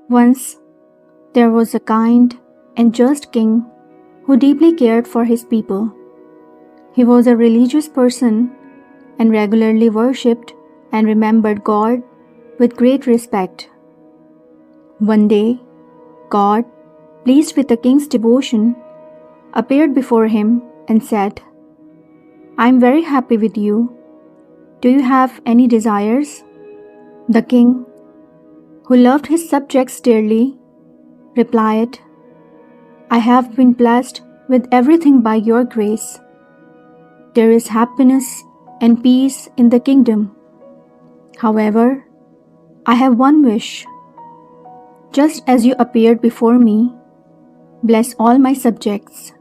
Once there was a kind and just king who deeply cared for his people. He was a religious person and regularly worshipped and remembered God with great respect. One day, God, pleased with the king's devotion, appeared before him and said, "I am very happy with you. Do you have any desires?" The king, who loved his subjects dearly, replied, "I have been blessed with everything by your grace. There is happiness and peace in the kingdom. However, I have one wish. Just as you appeared before me, bless all my subjects.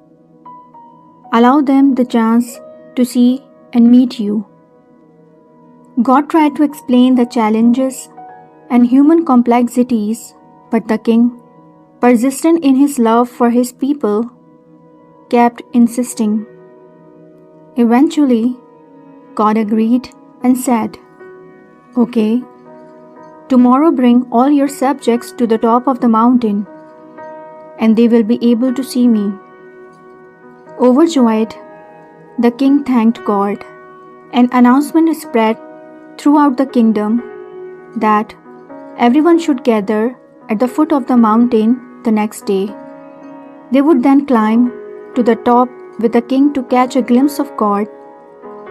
Allow them the chance to see and meet you." God tried to explain the challenges and human complexities, but the king, persistent in his love for his people, kept insisting. Eventually, God agreed and said, "Okay, tomorrow bring all your subjects to the top of the mountain, and they will be able to see me." Overjoyed, the king thanked God. An announcement spread throughout the kingdom that everyone should gather at the foot of the mountain the next day. They would then climb to the top with the king to catch a glimpse of God,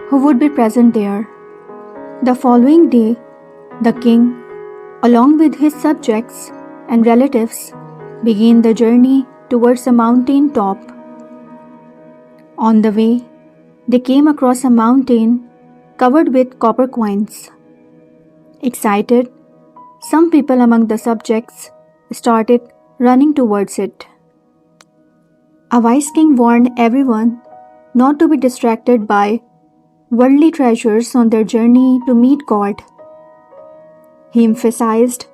who would be present there. The following day, the king, along with his subjects and relatives, began the journey towards the mountain top. On the way, they came across a mountain covered with copper coins. Excited, some people among the subjects started running towards it. A wise king warned everyone not to be distracted by worldly treasures on their journey to meet God. He emphasized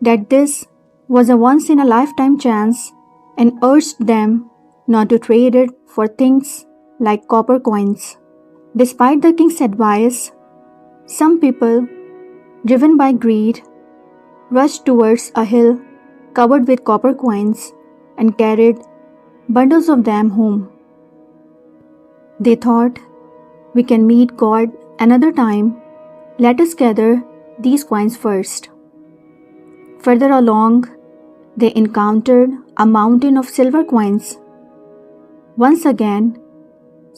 that this was a once-in-a-lifetime chance and urged them not to trade it for things like copper coins. Despite the king's advice, some people, driven by greed, rushed towards a hill covered with copper coins and carried bundles of them home. They thought, "We can meet God another time. Let us gather these coins first." Further along, they encountered a mountain of silver coins. Once again,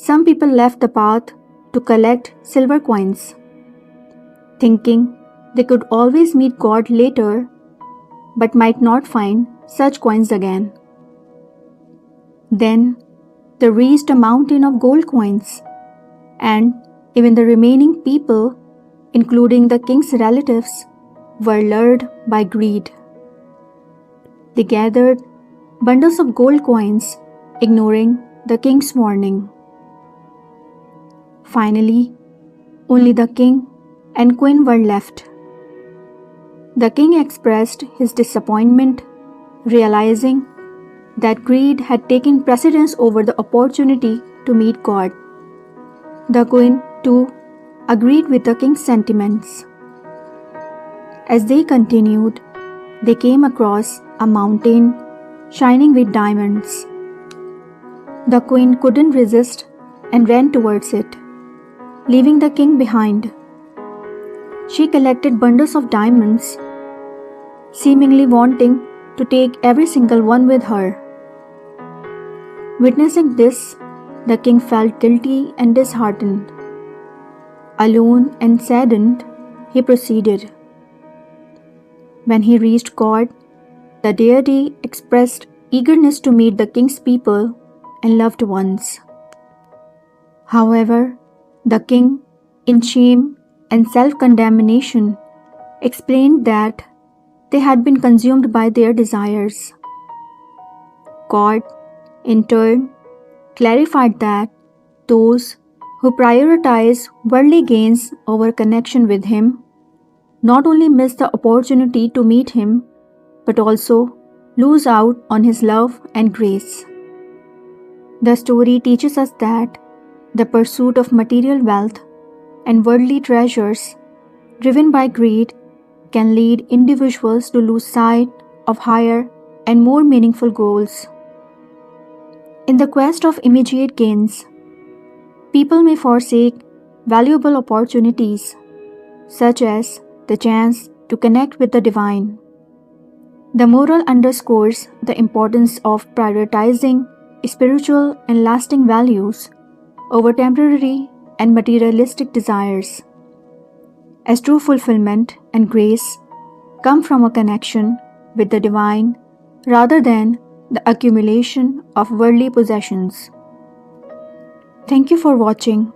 some people left the path to collect silver coins, thinking they could always meet God later, but might not find such coins again. Then they reached a mountain of gold coins, and even the remaining people, including the king's relatives, were lured by greed. They gathered bundles of gold coins, ignoring the king's warning. Finally, only the king and queen were left. The king expressed his disappointment, realizing that greed had taken precedence over the opportunity to meet God. The queen, too, agreed with the king's sentiments. As they continued, they came across a mountain shining with diamonds. The queen couldn't resist and ran towards it, leaving the king behind. She collected bundles of diamonds, seemingly wanting to take every single one with her. Witnessing this, the king felt guilty and disheartened. Alone and saddened, he proceeded. When he reached God, the deity expressed eagerness to meet the king's people and loved ones. However, the king, in shame and self-condemnation, explained that they had been consumed by their desires. God, in turn, clarified that those who prioritize worldly gains over connection with Him not only miss the opportunity to meet Him, but also lose out on His love and grace. The story teaches us that the pursuit of material wealth and worldly treasures, driven by greed, can lead individuals to lose sight of higher and more meaningful goals. In the quest of immediate gains, people may forsake valuable opportunities, such as the chance to connect with the divine. The moral underscores the importance of prioritizing spiritual and lasting values over temporary and materialistic desires, as true fulfillment and grace come from a connection with the divine rather than the accumulation of worldly possessions. Thank you for watching.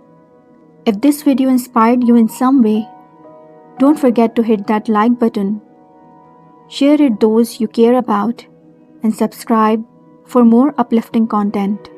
If this video inspired you in some way, don't forget to hit that like button, share it those you care about, and subscribe for more uplifting content.